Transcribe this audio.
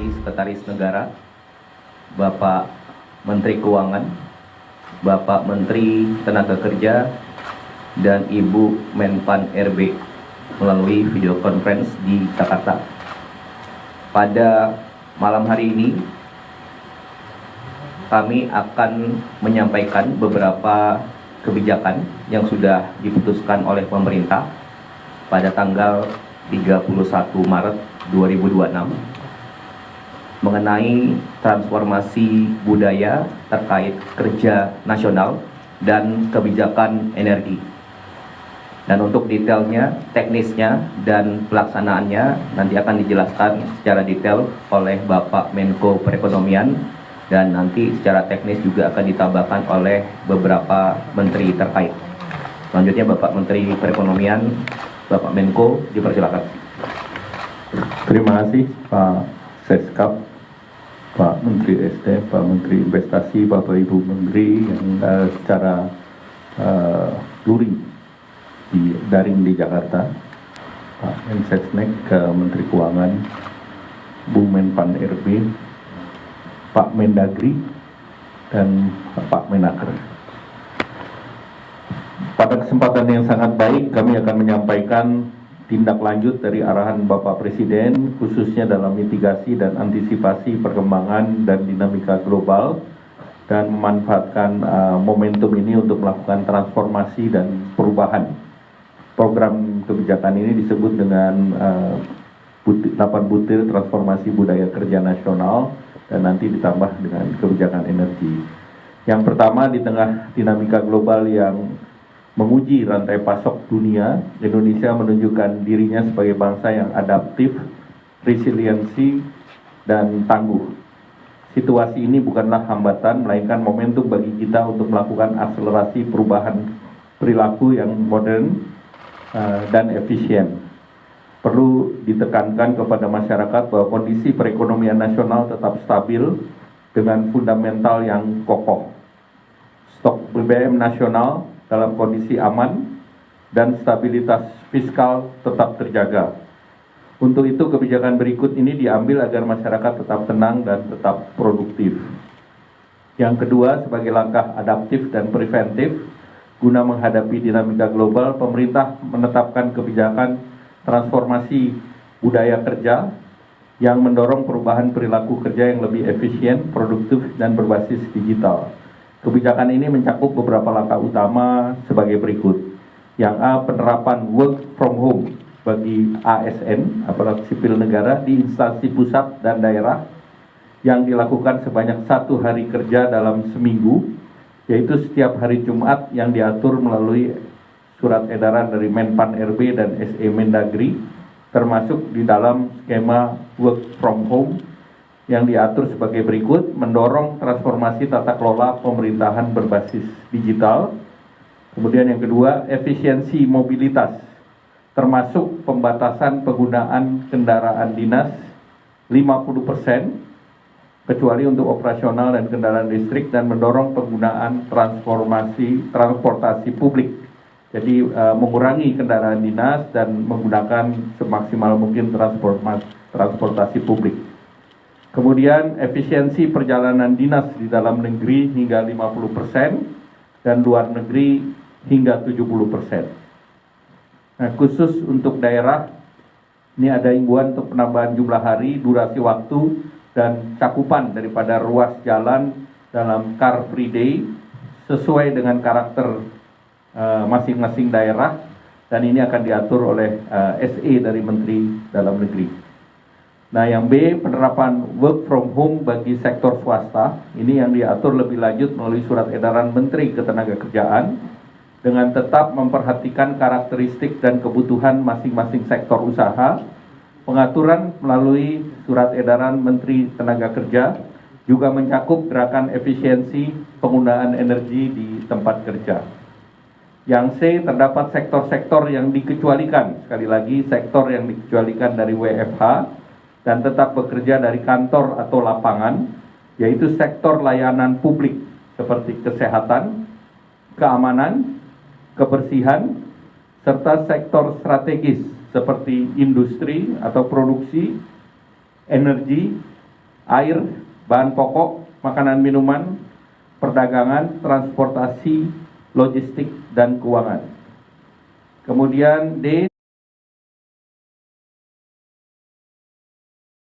mewakili Sekretaris Negara, Bapak Menteri Keuangan, Bapak Menteri Tenaga Kerja, dan Ibu Menpan RB melalui video conference di Jakarta. Pada malam hari ini, kami akan menyampaikan beberapa kebijakan yang sudah diputuskan oleh pemerintah pada tanggal 31 Maret 2026 mengenai transformasi budaya terkait kerja nasional dan kebijakan energi. Dan untuk detailnya, teknisnya, dan pelaksanaannya nanti akan dijelaskan secara detail oleh Bapak Menko Perekonomian, dan nanti secara teknis juga akan ditambahkan oleh beberapa menteri terkait. Selanjutnya Bapak Menteri Perekonomian, Bapak Menko, dipersilakan. Terima kasih Pak Seskap, Pak Menteri SD, Pak Menteri Investasi, Bapak Ibu Menteri yang secara luring daring di Jakarta, Pak Mensesnek, Menteri Keuangan, Bu Menpan RB, Pak Mendagri, dan Pak Menaker. Pada kesempatan yang sangat baik, kami akan menyampaikan tindak lanjut dari arahan Bapak Presiden, khususnya dalam mitigasi dan antisipasi perkembangan dan dinamika global, dan memanfaatkan momentum ini untuk melakukan transformasi dan perubahan. Program kebijakan ini disebut dengan 8 butir transformasi budaya kerja nasional, dan nanti ditambah dengan kebijakan energi. Yang pertama, di tengah dinamika global yang menguji rantai pasok dunia, Indonesia menunjukkan dirinya sebagai bangsa yang adaptif, resiliensi, dan tangguh. Situasi ini bukanlah hambatan, melainkan momentum bagi kita untuk melakukan akselerasi perubahan perilaku yang modern dan efisien. Perlu ditekankan kepada masyarakat bahwa kondisi perekonomian nasional tetap stabil dengan fundamental yang kokoh. Stok BBM nasional dalam kondisi aman dan stabilitas fiskal tetap terjaga. Untuk itu kebijakan berikut ini diambil agar masyarakat tetap tenang dan tetap produktif. Yang kedua, sebagai langkah adaptif dan preventif, guna menghadapi dinamika global, pemerintah menetapkan kebijakan transformasi budaya kerja yang mendorong perubahan perilaku kerja yang lebih efisien, produktif, dan berbasis digital. Kebijakan ini mencakup beberapa langkah utama sebagai berikut. Yang A, penerapan work from home bagi ASN, aparat sipil negara, di instansi pusat dan daerah yang dilakukan sebanyak 1 hari kerja dalam seminggu, yaitu setiap hari Jumat, yang diatur melalui surat edaran dari Menpan RB dan SE Mendagri, termasuk di dalam skema work from home yang diatur sebagai berikut: mendorong transformasi tata kelola pemerintahan berbasis digital. Kemudian yang kedua, efisiensi mobilitas, termasuk pembatasan penggunaan kendaraan dinas 50%, kecuali untuk operasional dan kendaraan listrik, dan mendorong penggunaan transportasi publik. Jadi mengurangi kendaraan dinas dan menggunakan semaksimal mungkin transportasi publik. Kemudian efisiensi perjalanan dinas di dalam negeri hingga 50% dan luar negeri hingga 70%. Nah, khusus untuk daerah, ini ada himbauan untuk penambahan jumlah hari, durasi waktu, dan cakupan daripada ruas jalan dalam Car Free Day sesuai dengan karakter masing-masing daerah, dan ini akan diatur oleh SE dari Menteri Dalam Negeri. Nah, yang B, penerapan work from home bagi sektor swasta, ini yang diatur lebih lanjut melalui surat edaran Menteri Ketenagakerjaan, dengan tetap memperhatikan karakteristik dan kebutuhan masing-masing sektor usaha. Pengaturan melalui surat edaran Menteri Tenaga Kerja juga mencakup gerakan efisiensi penggunaan energi di tempat kerja. Yang C, terdapat sektor-sektor yang dikecualikan, sekali lagi sektor yang dikecualikan dari WFH dan tetap bekerja dari kantor atau lapangan, yaitu sektor layanan publik seperti kesehatan, keamanan, kebersihan, serta sektor strategis seperti industri atau produksi, energi, air, bahan pokok, makanan minuman, perdagangan, transportasi, logistik, dan keuangan. Kemudian D,